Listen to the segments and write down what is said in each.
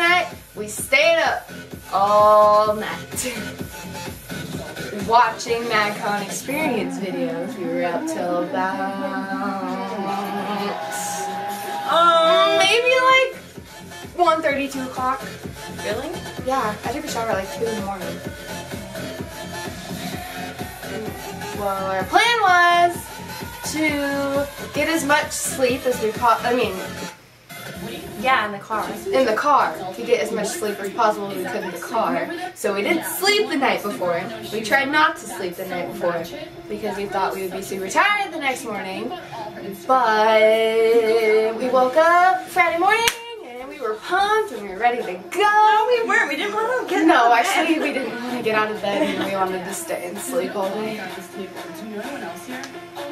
night, we stayed up all night watching Magcon experience videos. We were up till about maybe like 1:30, 2 o'clock. Really? Yeah, I took a shower at like 2 in the morning. Well, our plan was to get as much sleep as we Yeah, in the car. in the car, to get as much sleep as possible as we could in the car. So we didn't sleep the night before. We tried not to sleep the night before because we thought we would be super tired the next morning. But we woke up Friday morning and we were pumped and we were ready to go. No, we weren't. We didn't want to get out of bed. Actually, we didn't want to get out of bed and we wanted to stay and sleep all day.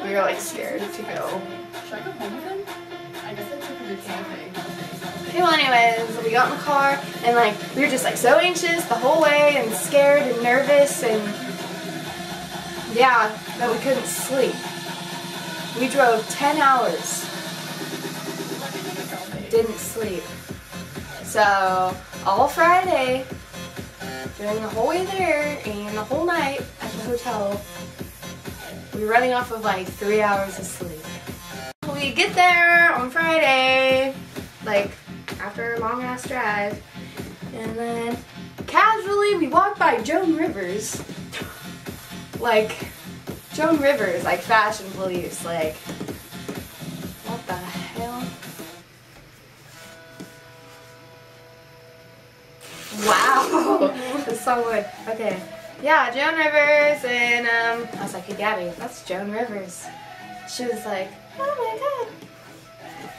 We were like scared to go. Should I go home with him? I guess I took a camping. Okay, well anyways, we got in the car and like we were just like so anxious the whole way and scared and nervous and yeah, that we couldn't sleep. We drove 10 hours. Didn't sleep. So all Friday, during the whole way there and the whole night at the hotel, we were running off of like 3 hours of sleep. We get there on Friday, like after a long ass drive, and then casually we walk by Joan Rivers. Like Joan Rivers, like Fashion Police, like what the hell? Wow, that's so weird. Okay, yeah, Joan Rivers, and I was like, hey Gabby, that's Joan Rivers. She was like, oh my god.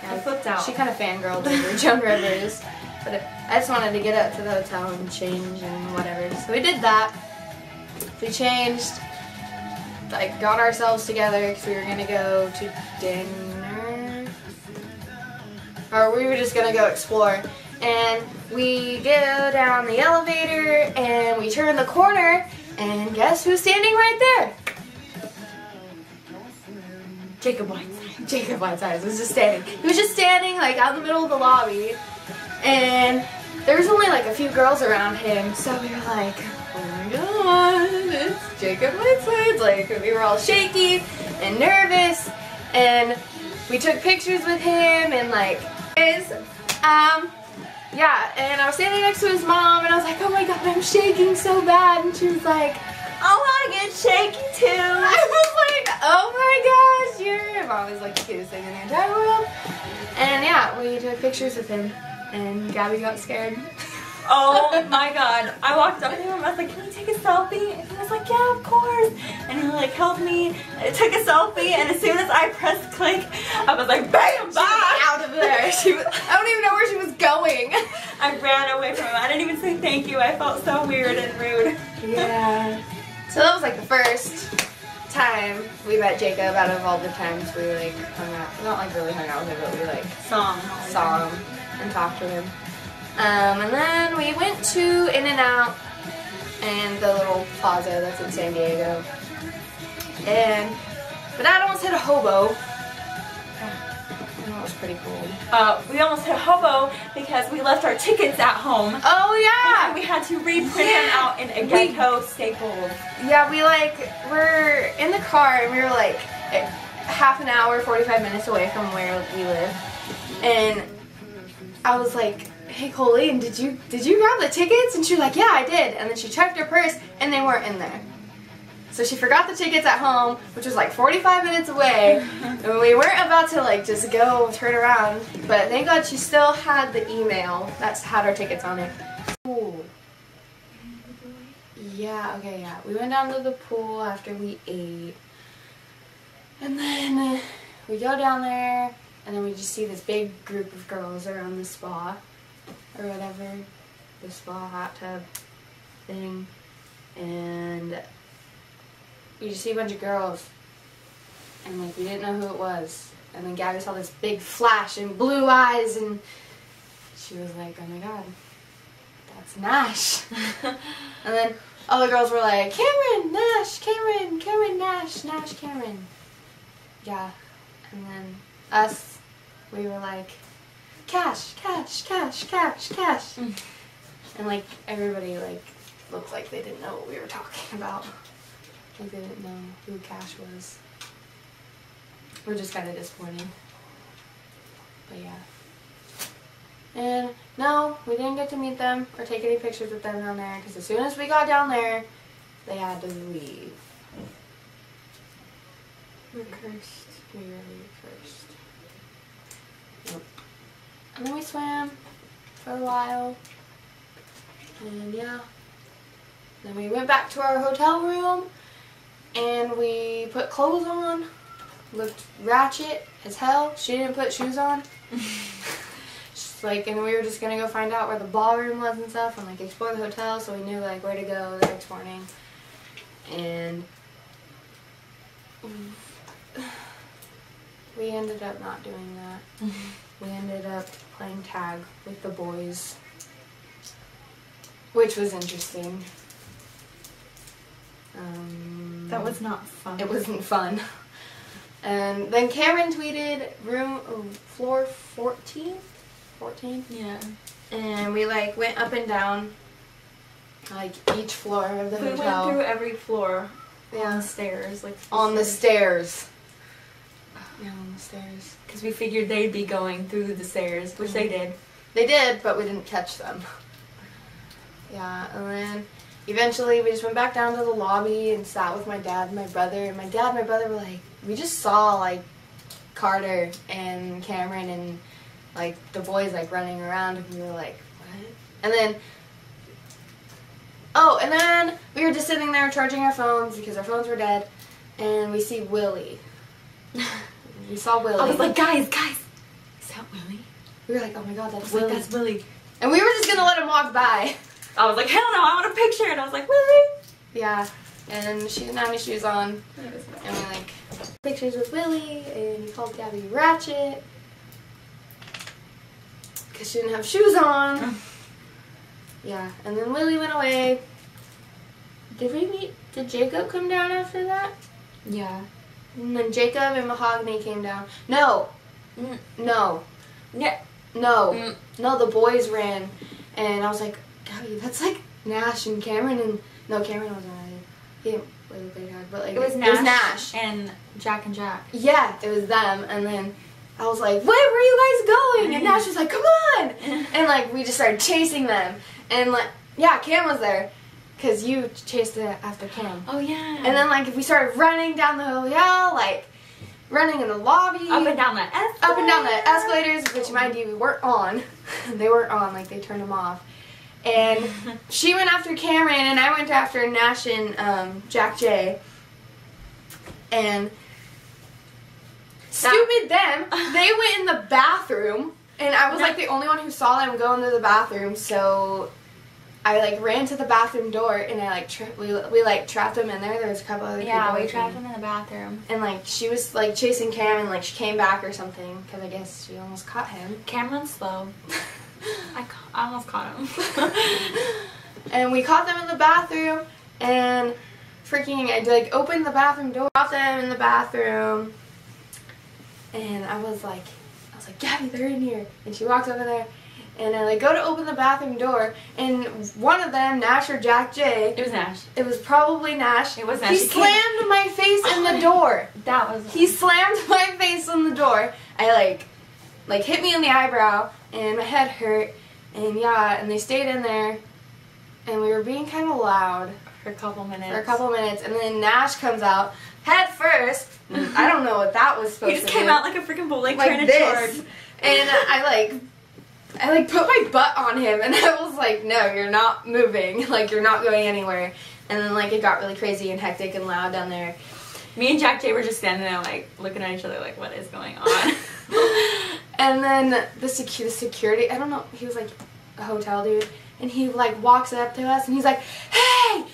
I flipped out. She kind of fangirled over Joan Rivers, but I just wanted to get up to the hotel and change and whatever. So we did that. We changed, like got ourselves together because we were gonna go to dinner, or we were just gonna go explore. And we go down the elevator and we turn the corner, and guess who's standing right there? Jacob Whiteside. Jacob Whiteside was just standing. He was just standing like out in the middle of the lobby, and there was only like a few girls around him, so we were like, oh my god, it's Jacob Whiteside. Like we were all shaky and nervous, and we took pictures with him and like yeah, and I was standing next to his mom and I was like, oh my god, I'm shaking so bad, and she was like, I want to get shaky too. I was like, oh my gosh, your mom is like the cutest thing in the entire world. And yeah, we took pictures with him, and Gabby got scared. Oh my god. I walked up to him and I was like, can we take a selfie? And he was like, yeah, of course. And he like helped me. I took a selfie, and as soon as I pressed click, I was like, bam, bye! Out of there. I don't even know where she was going. I ran away from him. I didn't even say thank you. I felt so weird and rude. Yeah. So that was like the first time we met Jacob out of all the times we like hung out. Not like really hung out with him, but we like saw him and talked to him. And then we went to In-N-Out and the little plaza that's in San Diego. But Dad almost hit a hobo. That was pretty cool. We almost hit a hobo because we left our tickets at home. Oh yeah! And we had to reprint them out in a ghetto staple. Yeah, we like were in the car and we were like half an hour, 45 minutes away from where we live. And I was like, hey Colleen, did you grab the tickets? And she was like, yeah, I did. And then she checked her purse and they weren't in there. So she forgot the tickets at home, which was like 45 minutes away, and we weren't about to like just go turn around, but thank God she still had the email that had our tickets on it. Ooh. Yeah, okay, yeah. We went down to the pool after we ate, and then we go down there, and then we just see this big group of girls around the spa, or whatever, the spa hot tub thing, and we just see a bunch of girls, and like we didn't know who it was, and then Gabby saw this big flash and blue eyes, and she was like, oh my god, that's Nash. And then all the girls were like, Cameron, Nash, Cameron, Cameron, Nash, Nash, Cameron. Yeah, and then us, we were like, cash, cash, cash, cash, cash. And like everybody like looked like they didn't know what we were talking about. Like they didn't know who Cash was. We're just kind of disappointed. But yeah. And no, we didn't get to meet them or take any pictures with them down there because as soon as we got down there, they had to leave. We're cursed. We really cursed. Nope. And then we swam for a while. And yeah. Then we went back to our hotel room and we put clothes on. Looked ratchet as hell. She didn't put shoes on. Just like, and we were just gonna go find out where the ballroom was and stuff and like explore the hotel so we knew like where to go the next morning. And we ended up not doing that. We ended up playing tag with the boys, which was interesting. That was not fun. It wasn't fun. And then Cameron tweeted floor 14? 14? Yeah. And we like went up and down like each floor of the We hotel. went through every floor Yeah. on the stairs. Like On the stairs. Yeah, on the stairs. Because we figured they'd be going through the stairs, which they did. They did, but we didn't catch them. Yeah, and then eventually we just went back down to the lobby and sat with my dad and my brother. And my dad and my brother were like, we just saw like Carter and Cameron and like the boys like running around and we were like, what? And then, and then we were just sitting there charging our phones because our phones were dead and we see Willie. We saw Willie. I was like, guys, is that Willie? We were like, oh my god, that's I was like, Willie. that's Willie. And we were just gonna let him walk by. I was like, hell no, I want a picture. And I was like, Willie. Yeah, and she didn't have any shoes on. And we like pictures with Willie, and we called Gabby Ratchet because she didn't have shoes on. Yeah, and then Willie went away. Did Jacob come down after that? Yeah. And then Jacob and Mahogany came down. No. No. Yeah. No. No, the boys ran. And I was like, Gabby, that's like Nash and Cameron and... No, Cameron wasn't ready. He didn't play with Big Dog, but like... It was Nash. And Jack and Jack. Yeah, it was them. And then I was like, where are you guys going? And Nash was like, come on! And like, we just started chasing them. And like, yeah, Cam was there. Because you chased it after Cam. Oh, yeah. And then, like, we started running down the hotel, like, running in the lobby. Up and down the escalators. Up and down the escalators, which, mind you, we weren't on. They weren't on, like, they turned them off. And she went after Cameron, and I went after Nash and Jack J. And stupid them, they went in the bathroom, and I was, like, the only one who saw them go into the bathroom, so... I like ran to the bathroom door and I like we like trapped him in there. There was a couple other people. Yeah, we trapped him in the bathroom. And like she was like chasing Cam and like she came back or something because I guess she almost caught him. Cameron's slow. I almost caught him. And we caught them in the bathroom and freaking I like opened the bathroom door, caught them in the bathroom, and I was like Gabby, they're in here. And she walks over there. And I like go to open the bathroom door, and one of them, Nash or Jack J. It was Nash. It was probably Nash. It was Nash. He slammed my face in the door. That was. He slammed my face in the door. I like hit me in the eyebrow, and my head hurt. And yeah, and they stayed in there, and we were being kind of loud For a couple minutes. And then Nash comes out head first. I don't know what that was supposed to do. He just came out like a freaking bull, like trying to this. charge. And I put my butt on him and I was like, no, you're not moving. Like, you're not going anywhere. And then, like, it got really crazy and hectic and loud down there. Me and Jack J were just standing there, like, looking at each other like, what is going on? And then the security, I don't know, he was, like, a hotel dude. And he, like, walks up to us and he's like, hey, you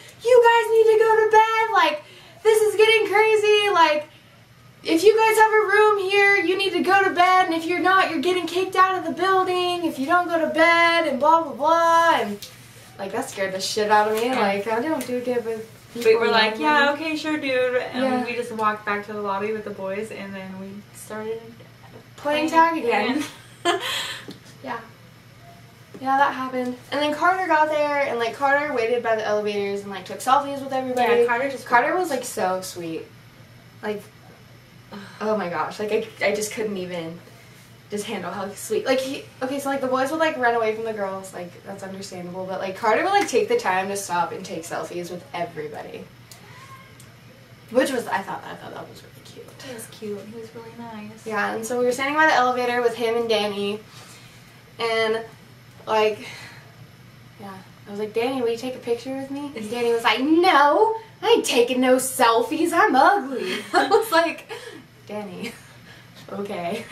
guys need to go to bed. Like, this is getting crazy. Like, if you guys have a room here, you need to go to bed, and if you're not, you're getting kicked out of the building if you don't go to bed, and blah, blah, blah, and, like, that scared the shit out of me, like, I don't do good with people. We were like, yeah, okay, sure, dude, and Yeah. we just walked back to the lobby with the boys, and then we started playing tag again. yeah. Yeah, that happened. And then Carter got there, and like Carter waited by the elevators and like took selfies with everybody. Yeah, Carter was like so sweet. Like, oh my gosh, like I just couldn't even just handle how sweet. Like okay, so like the boys would like run away from the girls, like that's understandable, but like Carter would like take the time to stop and take selfies with everybody. Which was I thought that was really cute. He was cute. He was really nice. Yeah, and so we were standing by the elevator with him and Danny, and like, yeah, I was like, Danny, will you take a picture with me? And Danny was like, no, I ain't taking no selfies, I'm ugly. I was like, Danny, okay.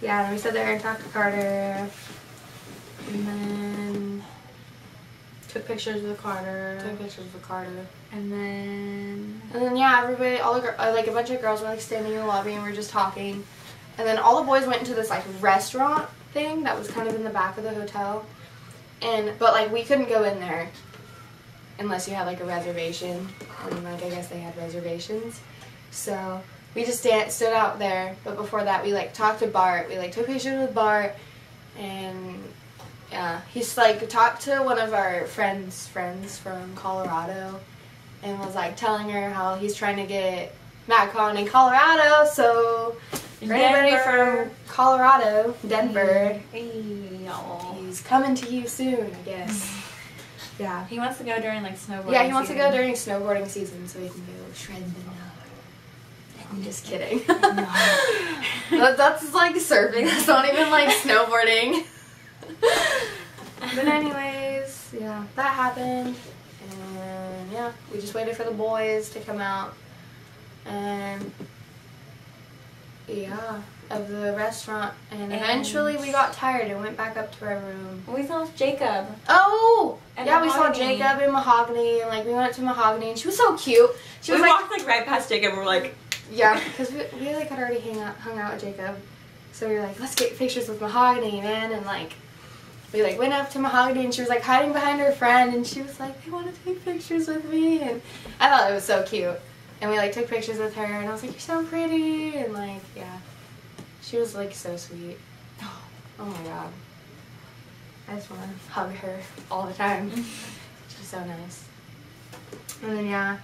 Yeah, and we sat there and talked to Carter, and then Took pictures with Carter. And then yeah, everybody, all the like a bunch of girls were like standing in the lobby and we were just talking. And then all the boys went into this like restaurant thing that was kind of in the back of the hotel. But like we couldn't go in there unless you had like a reservation. And like I guess they had reservations. So we just stood out there. But before that we like talked to Bart. We like took pictures with Bart, and yeah, he's like talked to one of our friends from Colorado, and was like telling her how he's trying to get Magcon in Colorado. So for anybody from Colorado, Denver, he's coming to you soon, I guess. Yeah. He wants to go during like snowboarding. Yeah, he wants to go during snowboarding season so he can go shred the snow. I'm just kidding. That's like surfing. That's not even like snowboarding. But anyways, yeah, that happened. And yeah, we just waited for the boys to come out. And yeah, of the restaurant. And eventually we got tired and went back up to our room. We saw Jacob. Oh! And yeah, we saw Mahogany. Jacob and Mahogany, and like we went to Mahogany, and she was so cute. She was We like, walked like right past Jacob and we're like, yeah, because we like had already hung out with Jacob, so we were like, let's get pictures with Mahogany, man, and like we like went up to Mahogany, and she was like hiding behind her friend, and she was like, they want to take pictures with me, and I thought it was so cute, and we like took pictures with her, and I was like, you're so pretty, and like yeah, she was like so sweet. Oh my god, I just want to hug her all the time. She's so nice. And then yeah.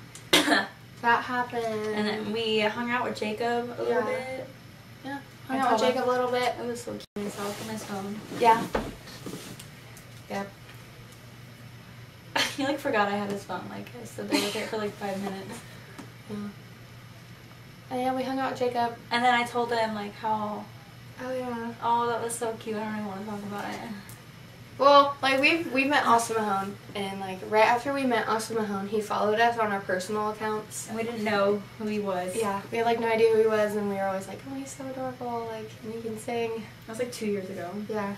That happened. and then we hung out with Jacob a little bit. Yeah, hung out with Jacob a little bit. It was so cute. Myself on his phone. Yeah. Yep. He like forgot I had his phone. Like I stood there with it for like 5 minutes. Yeah. And yeah, we hung out with Jacob. And then I told him like how, Oh yeah. oh that was so cute. I don't even want to talk about it. Well, like we met Austin Mahone, and like right after we met Austin Mahone, he followed us on our personal accounts. And we didn't know who he was. Yeah, we had like no idea who he was, and we were always like, oh, he's so adorable, like, and he can sing. That was like 2 years ago. Yeah.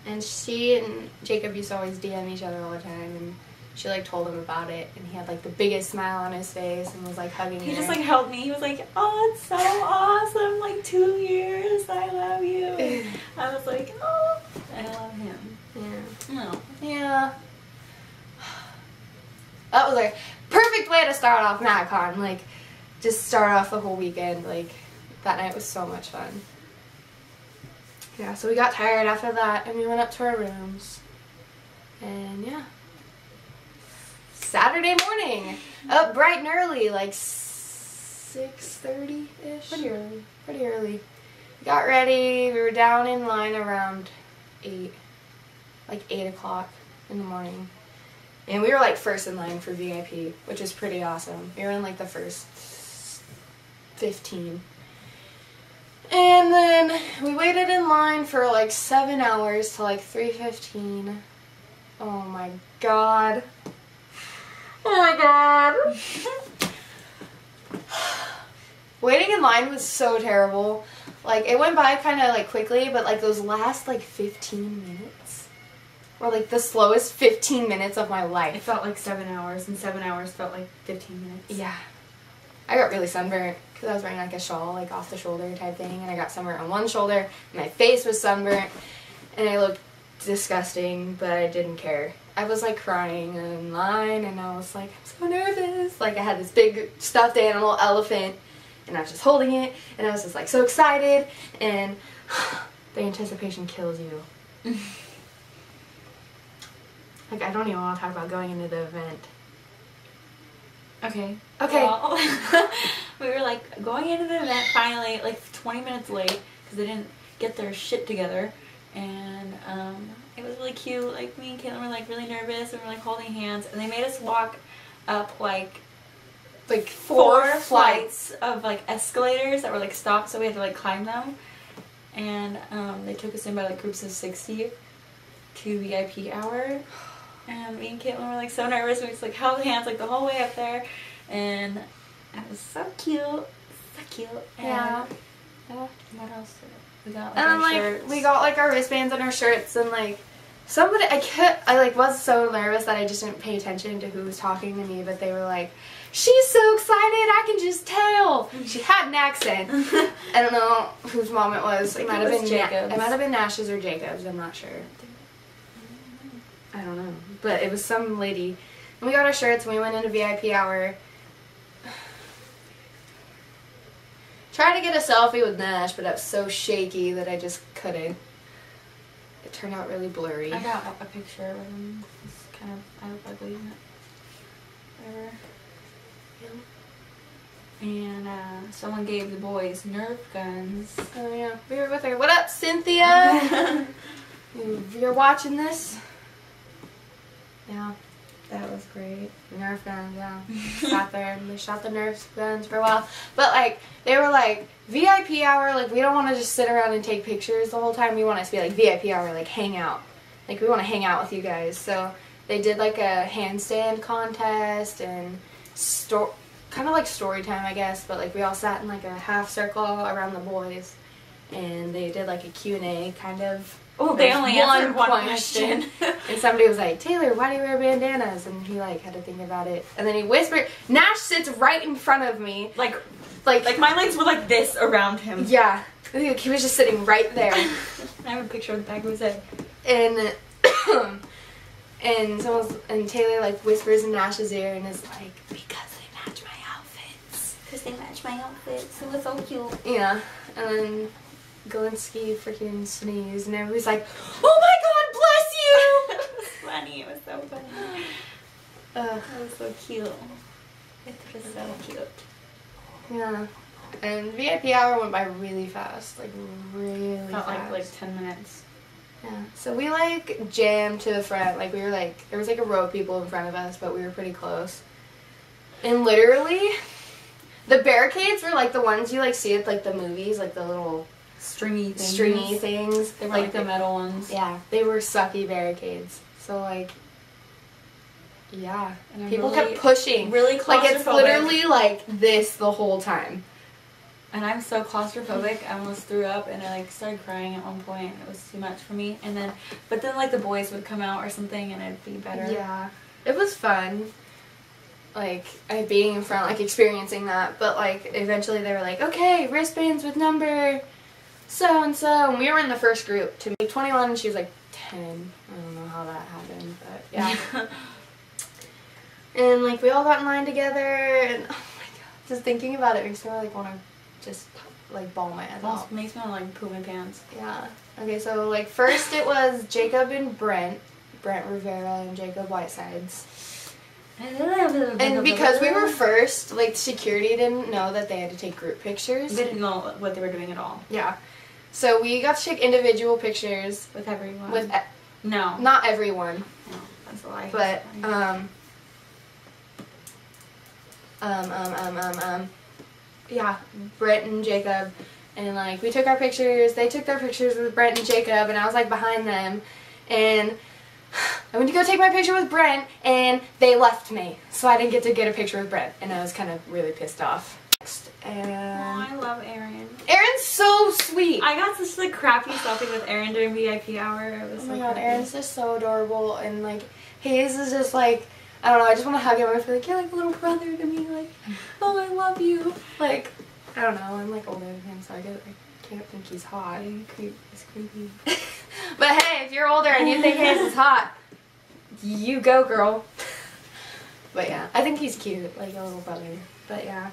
And she and Jacob used to always DM each other all the time, and she like told him about it, and he had like the biggest smile on his face and was like hugging her. He just like held me. He was like, oh, it's so awesome. Like 2 years. I love you. I was like, oh, I love him. Yeah. No. Yeah. That was a perfect way to start off Magcon. Like, just start off the whole weekend. Like, that night was so much fun. Yeah, so we got tired after that, and we went up to our rooms. And yeah. Saturday morning. Up bright and early, like 6:30-ish. Pretty early. We got ready. We were down in line around 8. Like 8 o'clock in the morning. And we were like first in line for VIP, which is pretty awesome. We were in like the first 15. And then we waited in line for like 7 hours till like 3:15. Oh my god. Oh my god. Waiting in line was so terrible. Like it went by kind of like quickly, but like those last like 15 minutes were like the slowest 15 minutes of my life. It felt like 7 hours, and 7 hours felt like 15 minutes. Yeah. I got really sunburnt because I was wearing like a shawl, like off the shoulder type thing, and I got sunburnt on one shoulder, and my face was sunburnt, and I looked disgusting, but I didn't care. I was like crying in line, and I was like, I'm so nervous. Like I had this big stuffed animal elephant, and I was just holding it, and I was just like so excited, and the anticipation kills you. Like, I don't even want to talk about going into the event. Okay. Okay. Well, we were like going into the event finally, like 20 minutes late because they didn't get their shit together, and it was really cute. Like me and Caitlin were like really nervous and we were like holding hands, and they made us walk up like 4 flights of like escalators that were like stopped, so we had to like climb them, and they took us in by like groups of 60 to VIP hour. And me and Caitlin were like so nervous, and we just like held hands like the whole way up there, and it was so cute, so cute. And Yeah. what else did we got? Like, And then, our like, shirts. we got, like, our wristbands and our shirts, and, like, somebody, I, like, was so nervous that I just didn't pay attention to who was talking to me, but they were like, she's so excited, I can just tell. She had an accent. I don't know whose mom it was. It might have been Jacob's. It might have been Nash's or Jacob's, I'm not sure. I don't know. But it was some lady. And we got our shirts, and we went into VIP hour. Tried to get a selfie with Nash, but I was so shaky that I just couldn't. It turned out really blurry. I got a picture with him. It's kind of, I look ugly in it. Whatever. And someone gave the boys Nerf guns. Oh yeah, we were with her. What up, Cynthia? If you're watching this. Yeah, That was great. Nerf guns, yeah. Sat there and they shot the Nerf guns for a while. But like, they were like, VIP hour, like we don't want to just sit around and take pictures the whole time. We want it to be like VIP hour, like hang out. Like we want to hang out with you guys. So they did like a handstand contest and kind of like story time, I guess. But like we all sat in like a half circle around the boys. And they did like a Q&A kind of. Oh, they only answered one question. And somebody was like, Taylor, why do you wear bandanas? And he like had to think about it. And then he whispered, Nash sits right in front of me. Like my legs were like this around him. Yeah. He was just sitting right there. I have a picture of the back of his head. And and Taylor like whispers in Nash's ear and is like, because they match my outfits. Because they match my outfit, so it's so cute. Yeah. And then Galinsky freaking sneezed and everybody's like, oh my god, bless you! It was funny. It was so funny. Ugh. That was so cute. It was so cute. Yeah. And VIP hour went by really fast. Like, really Felt fast. like 10 minutes. Yeah. So we, like, jammed to the front. Like, we were, like, there was, like, a row of people in front of us, but we were pretty close. And literally, the barricades were, like, the ones you, like, see at, like, the movies. Like, the little Stringy things. They were, like the metal ones. Yeah. They were sucky barricades. So, like, yeah. And I'm People really- kept pushing. really Like, it's claustrophobic. literally, like, this the whole time. And I'm so claustrophobic, I almost threw up, and I like started crying at one point. It was too much for me. And then, but then like the boys would come out or something, and it'd be better. Yeah, it was fun. Like being in front, like experiencing that. But like eventually they were like, okay, wristbands with number so and so, and we were in the first group. To me, 21, and she was like 10. I don't know how that happened, but yeah. And like we all got in line together, and oh my god, just thinking about it makes me like want to just like ball my eyes out. Makes me want to like poop my pants. Yeah. Okay, so like first it was Jacob and Brent Rivera and Jacob Whitesides. And because we were first, like security didn't know that they had to take group pictures. They didn't know what they were doing at all. Yeah. So we got to take individual pictures With everyone. with no. not everyone, No, that's a lie. but yeah, Brent and Jacob, and like we took our pictures. They took their pictures with Brent and Jacob, and I was like behind them, and I went to go take my picture with Brent, and they left me, so I didn't get to get a picture with Brent, and I was kind of really pissed off. And Oh, I love Aaron. Aaron's so sweet. I got such like crappy selfie with Aaron during VIP hour. It was Oh so my god, crappy. Aaron's just so adorable, and like Hayes is just like, I don't know, I just want to hug him. I feel like you're like a little brother to me, like, oh, I love you. Like, I don't know, I'm like older than him, so I can't think he's hot. It's creepy. But hey, if you're older and you think Hayes is hot, you go, girl. But yeah, I think he's cute, like a little brother. But yeah,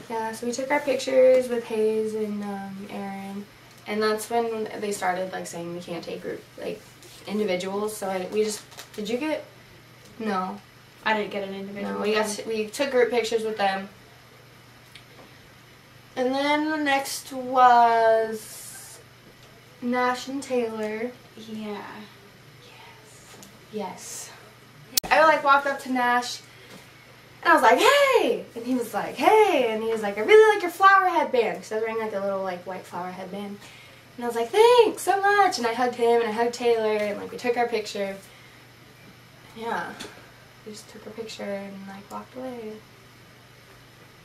yeah. So we took our pictures with Hayes and Aaron, And that's when they started like saying we can't take group, like individuals. So did you get? No. I didn't get an individual. No, we took group pictures with them. And then the next was Nash and Taylor. Yeah. Yes. I like walked up to Nash and I was like, hey! And he was like, hey! And he was like, I really like your flower headband. Because I was wearing like a little like white flower headband. And I was like, thanks so much. And I hugged him and I hugged Taylor and like we took our picture. Yeah. We just took a picture and like walked away.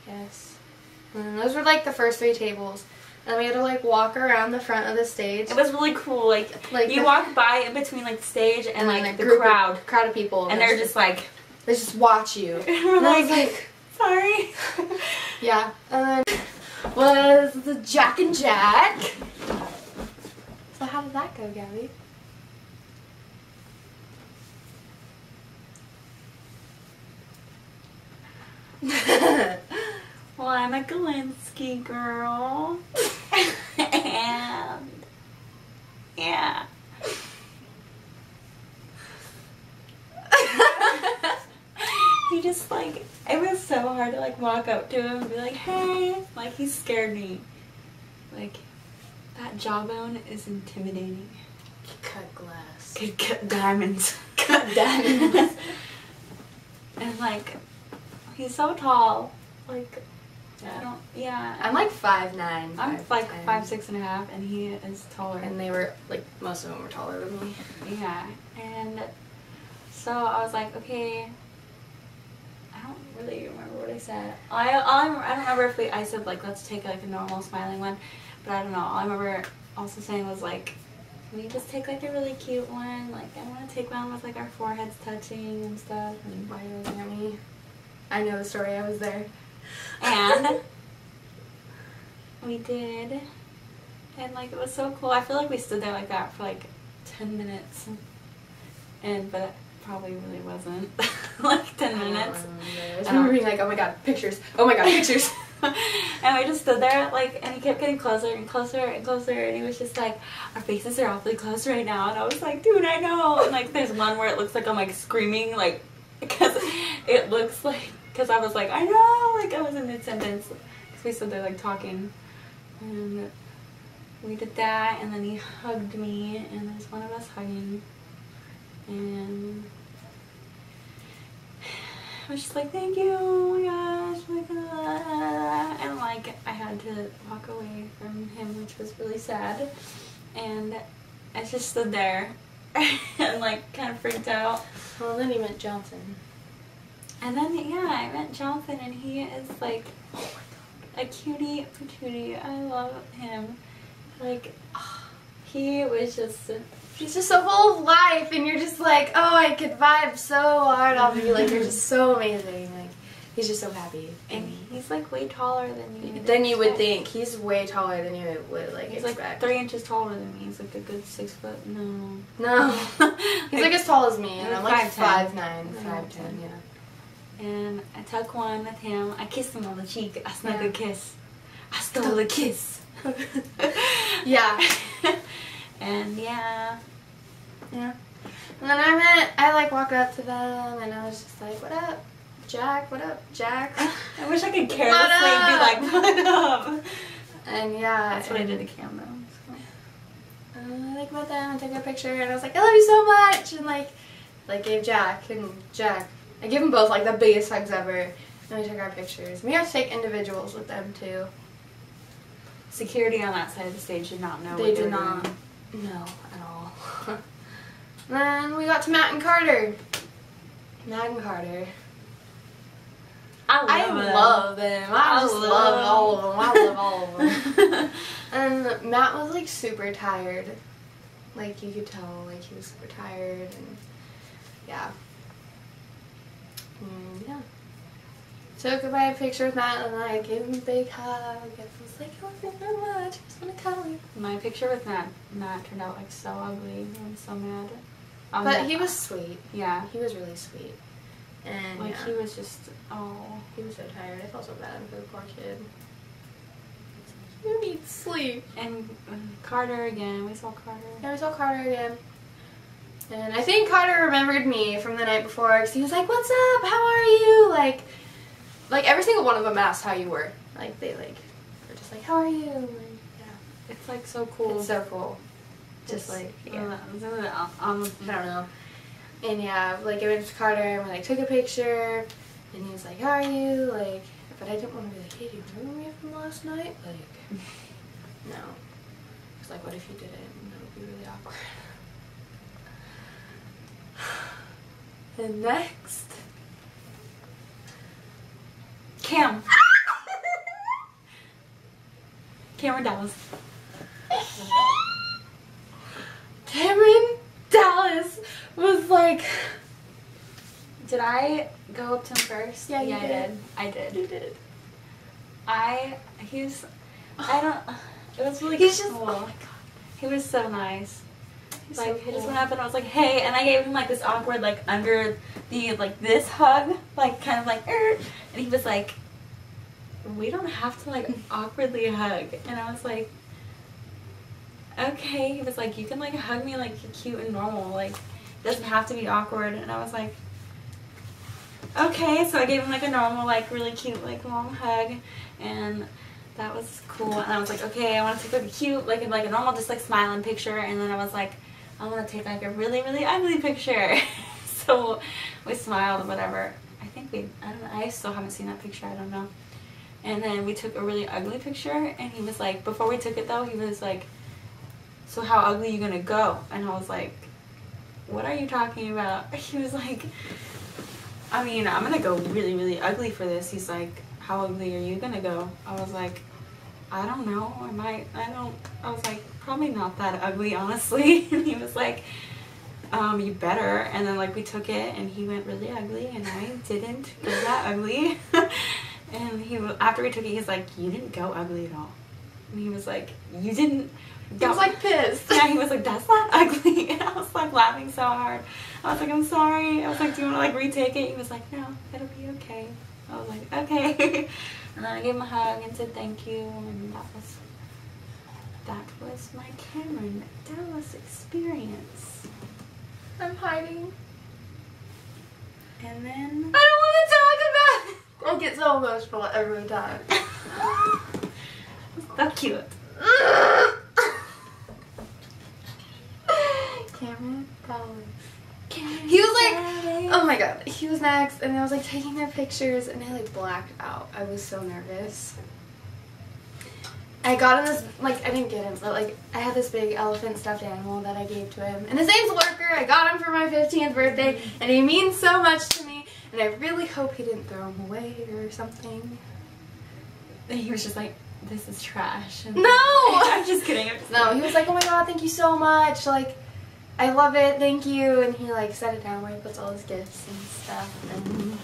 Yes. And those were like the first 3 tables. And we had to like walk around the front of the stage. It was really cool. Like you walk by in between like the stage and like the crowd of people. And they're just like, they just watch you. And we're like, sorry. Yeah. And then was the Jack and Jack. So how did that go, Gabby? Well, I'm a Galinsky girl. And yeah. He just like, it was so hard to like walk up to him and be like, hey. Like he scared me. Like that jawbone is intimidating. Cut glass. Could cut diamonds. Cut diamonds. And like, he's so tall. Like, I don't, yeah. I'm like 5'9". I'm like 5'6.5", and he is taller. And they were like, most of them were taller than me. Yeah. And so I was like, okay. I don't really remember what I said. I don't remember if I said like, let's take like a normal smiling one, but I don't know. All I remember also saying was like, can we just take like a really cute one? Like I want to take one with like our foreheads touching and stuff. And why are you looking at me? I know the story. I was there. And we did, and like it was so cool. I feel like we stood there like that for like 10 minutes, but it probably really wasn't like 10 minutes. I just remember being like, oh my god, pictures. Oh my god, pictures. And we just stood there like, and he kept getting closer and closer and closer, and he was just like, our faces are awfully close right now. And I was like, dude, I know. And like there's one where it looks like I'm like screaming, like, because it looks like, because I was like, I know, like I was in mid-sentence, because we stood there like talking, and we did that, and then he hugged me, and there's one of us hugging, and I was just like, thank you, oh my gosh, like, and like I had to walk away from him, which was really sad, and I just stood there and like kind of freaked out. Well, then he met Johnson. And then, yeah, I met Jonathan, and he is, like, oh my god, a cutie patootie. I love him. Like, he was just... He's just so full of life, and you're just like, oh, I could vibe so hard off of you. Like, you're just so amazing. Like, he's just so happy. And he's, like, way taller than you. Than you would think. He's way taller than you would, like, he's expect. Like 3 inches taller than me. He's, like, a good 6 foot. No. No. He's, like, as tall as me, and I'm, like, 5'9", 5'10", yeah. And I took one with him. I kissed him on the cheek. I snug a kiss. I stole a kiss. Yeah. And yeah. Yeah. And then I like walked up to them and I was just like, what up, Jack? What up, Jack? I wish I could carelessly be like, what up? And yeah. That's what I did to Cam though. I like about them and took a picture and I was like, I love you so much, and like gave Jack and Jack. I gave them both like the biggest hugs ever. And we took our pictures. We got to take individuals with them too. Security on that side of the stage did not know they what they did were not doing. know at all. Then we got to Matt and Carter. Matt and Carter. I love them. I just love all of them. I love all of them. And Matt was like super tired. Like you could tell, like he was super tired, and yeah. Yeah. Took a picture with Matt and I gave him a big hug. And I was like, I love you so much. I just want to cuddle you. My picture with Matt turned out like so ugly. I'm so mad. But he was sweet. Yeah. He was really sweet. And like yeah. he was just, oh. He was so tired. I felt so bad for the poor kid. You need sleep. And Carter again. We saw Carter. Yeah, we saw Carter again. And I think Carter remembered me from the night before because he was like, "What's up? How are you?" Like every single one of them asked how you were. Like they were just like, "How are you?" And, yeah. It's like so cool. It's so cool. Just like yeah. I don't know. And yeah, like I went to Carter and we like took a picture, and he was like, "How are you?" Like, but I didn't want to be like, "Hey, do you remember me from last night?" Like, no. It's like, what if you didn't? That would be really awkward. And next, Cameron Dallas. Cameron Dallas was like, did I go up to him first? Yeah, you did. I did. You did. It was really He's cool. just, oh my god. He was so nice. He's Like, so he cool. just went up and I was like, hey, and I gave him like this awkward, like under the, like this hug, like kind of like, and he was like, we don't have to like awkwardly hug. And I was like, okay. He was like, you can like hug me like you're cute and normal, like it doesn't have to be awkward. And I was like, okay. So I gave him like a normal, like really cute, like long hug, and that was cool. And I was like, okay, I want to take like a cute, like a normal, just like smiling picture. And then I was like, I want to take like a really, really ugly picture. So we smiled or whatever. I don't know, I still haven't seen that picture, I don't know. And then we took a really ugly picture, and he was like, before we took it though, he was like, so how ugly are you gonna go? And I was like, what are you talking about? He was like, I mean, I'm gonna go really, really ugly for this. He's like, how ugly are you gonna go? I was like, I don't know, I was like, probably not that ugly, honestly. And he was like, you better. And then like we took it, and he went really ugly, and I didn't go that ugly. And after we took it, he's like, you didn't go ugly at all. And he was like, you didn't go. He was like pissed. Yeah, he was like, that's not ugly. And I was like laughing so hard. I was like, I'm sorry. I was like, do you want to like retake it? He was like, no, it'll be okay. I was like, okay. And then I gave him a hug and said thank you, and that was my Cameron Dallas experience. I'm hiding. And then I don't want to talk about it. I get so emotional every time. so cute. Cameron Dallas. He was like, oh my god, he was next, and I was like taking their pictures, and I like blacked out. I was so nervous. I got him this, like, I didn't get him, but like, I had this big elephant stuffed animal that I gave to him, and his name's Lurker. I got him for my 15th birthday, and he means so much to me, and I really hope he didn't throw him away or something. And he was just like, this is trash. And No! I'm just kidding. No, he was like, oh my god, thank you so much, like, I love it, thank you, and he like set it down where he puts all his gifts and stuff, and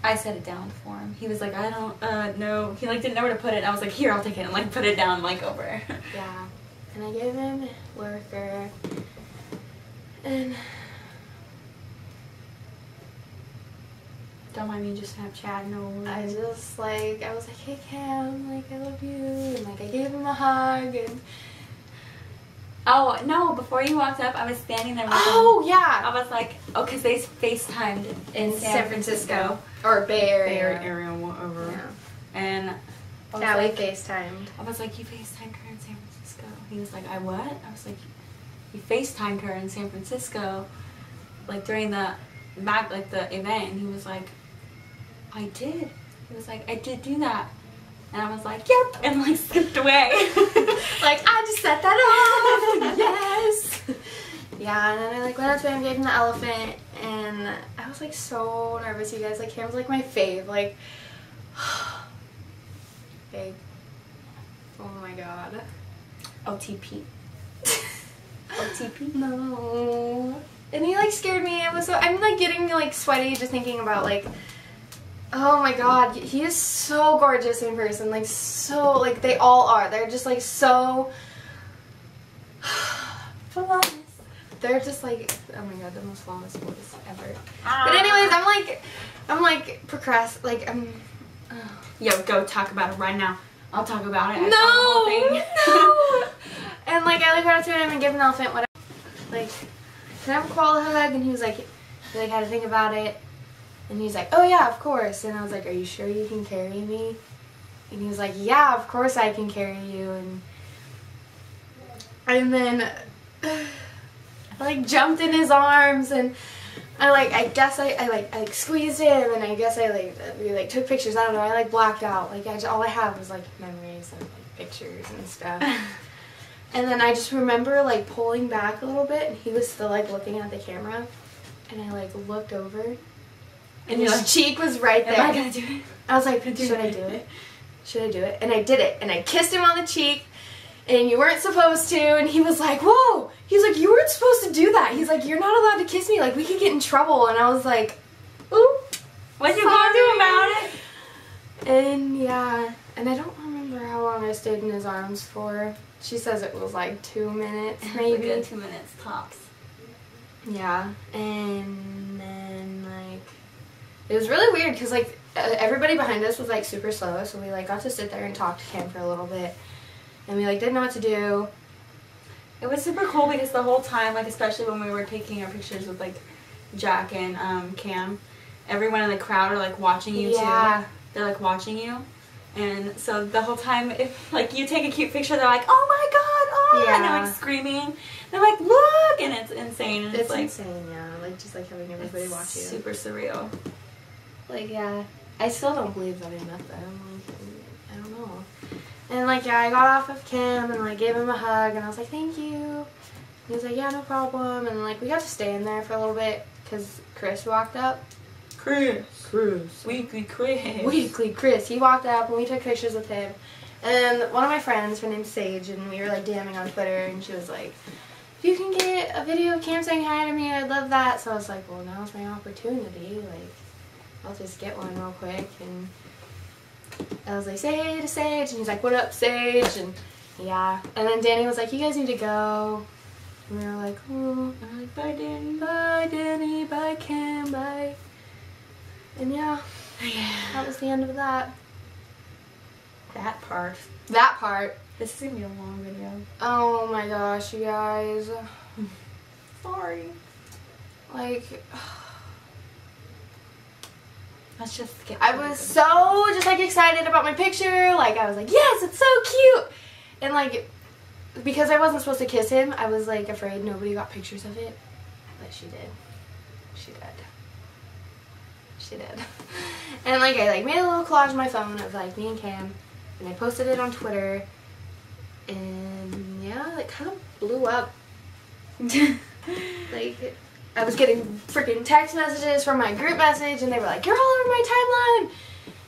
I set it down for him. He was like, I don't know. He like didn't know where to put it. And I was like, here, I'll take it, and like put it down like over. yeah, and I gave him Lurker, and Don't mind me just Snapchat, no. I was like, hey Cam, like I love you, and like I gave him a hug, and oh no, before you walked up, I was standing there with him. oh yeah, I was like, oh, because they FaceTimed in San Francisco. or Bay Area. Bay Area, whatever. Yeah. And I was Yeah, like, we FaceTimed. I was like, you FaceTimed her in San Francisco. He was like, I what? I was like, you FaceTimed her in San Francisco, like during the event. And he was like, I did. He was like, I did do that. And I was like, yep, and like skipped away. Like, I just set that off. Yes. Yeah, and then I like went up to him, gave him the elephant, and I was like so nervous, you guys. Like, Cam's like my fave. Like, babe. Oh my god. OTP. OTP? No. And he like scared me. I'm like getting like sweaty just thinking about like, oh my god, he is so gorgeous in person. Like, so, like, they all are. They're just like so flawless. They're just like, oh my god, the most flawless boys ever. But anyways, I'm Yo, go talk about it right now. I'll talk about it. I No! saw the whole thing. No! And like I like went up to him and gave him an elephant, whatever. Like, can I have a koala hug? And he was like, had to think about it. And he's like, oh yeah, of course. And I was like, are you sure you can carry me? And he was like, yeah, of course I can carry you. And then I like jumped in his arms and I guess I squeezed him and I guess we like took pictures. I don't know. I like blacked out. Like all I have was like memories and like pictures and stuff. And then I just remember like pulling back a little bit and he was still like looking at the camera. And I like looked over and his cheek was right there. Am I gonna do it? I was like, should I do it? Should I do it? And I did it. And I kissed him on the cheek. And you weren't supposed to. And he was like, whoa. He's like, you weren't supposed to do that. He's like, you're not allowed to kiss me. Like, we could get in trouble. And I was like, ooh. What you gonna do about it? And yeah. And I don't remember how long I stayed in his arms for. She says it was like 2 minutes, maybe. A good 2 minutes tops. Yeah. And then, like, it was really weird because, like, everybody behind us was, like, super slow. So we, like, got to sit there and talk to Cam for a little bit. And we, like, didn't know what to do. It was super cool because the whole time, like, especially when we were taking our pictures with, like, Jack and Cam, everyone in the crowd are, like, watching you, too. They're, like, watching you. And so the whole time, if, like, you take a cute picture, they're like, oh, my God, oh, yeah. And they're, like, screaming. They're like, look! And it's insane. And it's like, insane, yeah. Like, just, like, having everybody watch you. Super surreal. Like, yeah. I still don't believe that I met them. Like, I don't know. And, like, yeah, I got off of Cam and, like, gave him a hug. And I was like, thank you. And he was like, yeah, no problem. And, like, we got to stay in there for a little bit because Chris walked up. Chris. Weekly Chris. Weekly Chris. He walked up and we took pictures with him. And one of my friends, her name's Sage, and we were like DMing on Twitter, and she was like, if you can get a video of Cam saying hi to me, I'd love that. So I was like, well, now's my opportunity. Like, I'll just get one real quick. And I was like, say hey to Sage. And he's like, what up, Sage? And yeah. And then Danny was like, you guys need to go. And we were like, oh. And I'm like, bye, Danny. Bye, Danny. Bye, Cam. Bye. And yeah, that was the end of that. That part. That part. This is going to be a long video. Oh my gosh, you guys. Sorry. Like, let's just get I was so just like excited about my picture. Like, I was like, yes, it's so cute. And like, because I wasn't supposed to kiss him, I was like afraid nobody got pictures of it. But she did. She did. She did. And like, I like made a little collage on my phone of like me and Cam. And I posted it on Twitter. And yeah, it kind of blew up. Like, I was getting freaking text messages from my group message, and they were like, you're all over my timeline.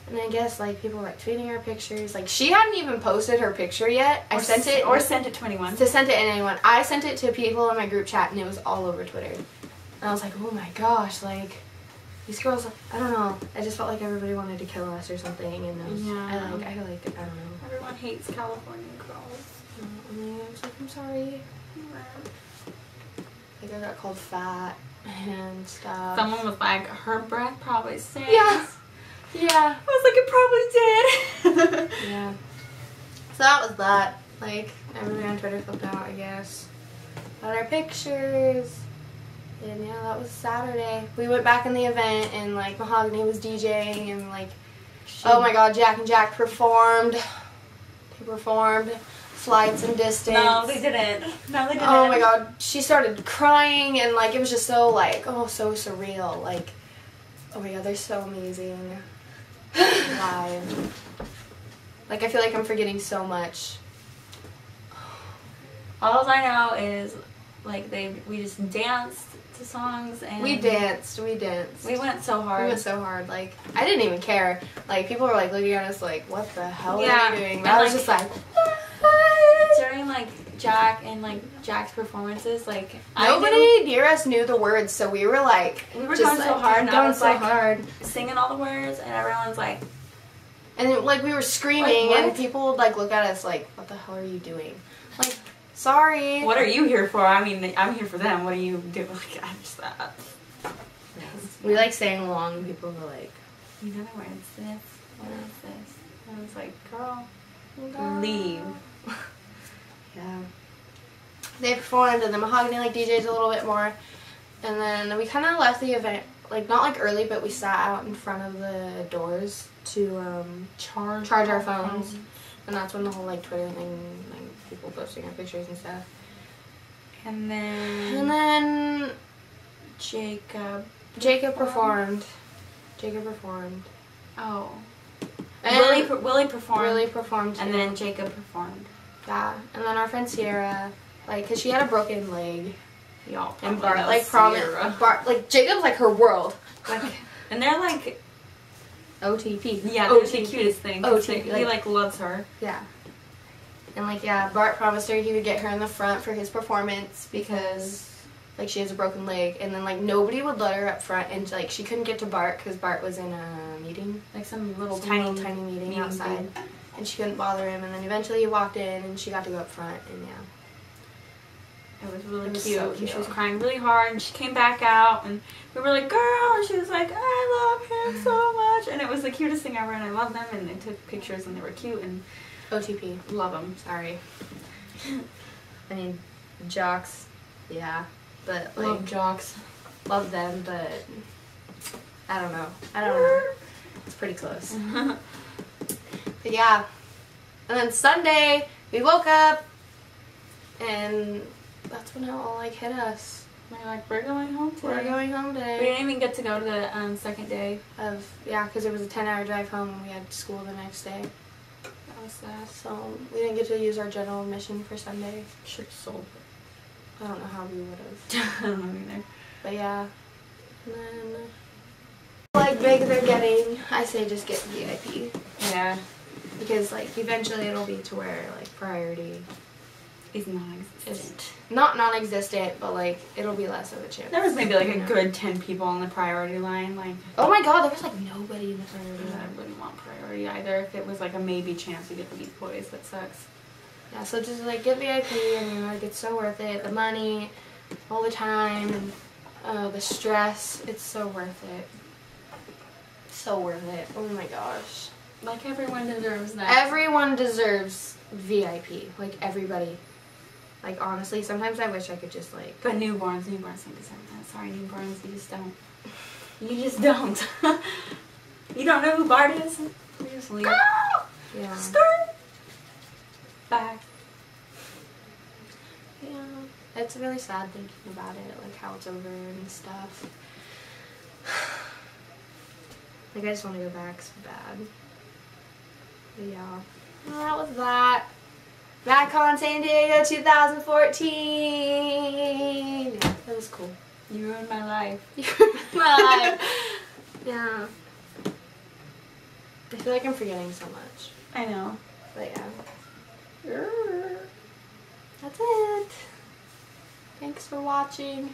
And I guess, like, people were, like, tweeting her pictures. Like, she hadn't even posted her picture yet. I sent it. Or sent it to anyone. To send it to anyone. I sent it to people in my group chat, and it was all over Twitter. And I was like, oh my gosh, like, these girls, I don't know. I just felt like everybody wanted to kill us or something, and I was, yeah. I don't know. Everyone hates California girls. And I was like, I'm sorry. Like, I got called fat and stuff. Someone was like, her breath probably stinks. Yeah. Yeah. I was like, it probably did. Yeah. So that was that. Like, everybody on Twitter flipped out, I guess. Got our pictures. And yeah, that was Saturday. We went back in the event, and like Mahogany was DJing, and like, oh my god, Jack and Jack performed. They performed Flights and Distance. No, they didn't. No, they didn't. Oh my god, she started crying, and like, it was just so like, oh, so surreal. Like, oh my god, they're so amazing. Live. Like, I feel like I'm forgetting so much. All I know is, like, we just danced to songs, and We danced. We went so hard. We went so hard. Like, I didn't even care. Like, people were like looking at us like, what the hell Yeah. are you doing? And, I was like, just like, during like Jack's performances, like nobody near us knew the words, so we were like, we were just going so hard, and I going was so like hard, singing all the words, and everyone's like, and then, like, we were screaming, Like, and what? people would like look at us like, what the hell are you doing? Like, sorry. what are you here for? I mean, I'm here for them. What do you do? Like, I just We like sang along, and people were like, in other words, this. what is this? And I was like, girl, leave. Yeah. They performed, and then Mahogany like DJs a little bit more, and then we kind of left the event like not like early, but we sat out in front of the doors to charge our phones, and that's when the whole like Twitter thing, like people posting our pictures and stuff. And then Jacob performed. Oh. And Willie performed. Willie performed too. And then Jacob performed. Yeah, and then our friend Sierra, like, cause she had a broken leg. Y'all And probably Bart, know like, Sierra. like Jacob's like her world. Like, and they're like OTP. Yeah, they're the cutest thing. OTP. He like loves her. Yeah. And like, yeah, Bart promised her he would get her in the front for his performance because like she has a broken leg, and then like nobody would let her up front, and like she couldn't get to Bart because Bart was in a meeting, like some little tiny meeting outside, thing. and she couldn't bother him, and then eventually he walked in and she got to go up front, and yeah. It was really cute. So And cute. she was crying really hard, and she came back out, and we were like, girl, and she was like, I love him so much, and it was the cutest thing ever, and I love them, and they took pictures, and they were cute, and OTP. love them. Sorry. I mean, jocks, yeah, but like Love jocks. love them, but I don't know. It's pretty close. But yeah, and then Sunday we woke up, and that's when it all like hit us. We're like, we're going home today. We're going home We today. didn't even get to go to the second day. Because it was a 10-hour drive home, and we had school the next day. That was sad. So we didn't get to use our general admission for Sunday. Should have sold I don't know how we would have. it. I don't know either. But yeah. And then, like big they're getting, I say just get VIP. Yeah. Because like eventually it'll be to where like priority Is non-existent. is not non-existent, but like it'll be less of a chance. There was maybe like a You know? good 10 people on the priority line. Like, Oh my god, there was like nobody in the priority I line. wouldn't want priority either if it was like a maybe chance to get the Beach Boys. That sucks. Yeah, so just like get VIP, and you know, like it's so worth it. The money, all the time, and the stress, it's so worth it. So worth it. Oh my gosh. Like everyone deserves that. Everyone deserves VIP. Like everybody. Like honestly, sometimes I wish I could just like. But newborns don't deserve that. Sorry, newborns, you just don't. You just don't. You don't know who Bart is? You just leave. Yeah. Skirt. Bye. Yeah. It's really sad thinking about it, like how it's over and stuff. Like I just want to go back so bad. But yeah. Well, that was that. Magcon San Diego 2014. Yeah, that was cool. You ruined my life. My life. Yeah. I feel like I'm forgetting so much. I know. But yeah. That's it. Thanks for watching.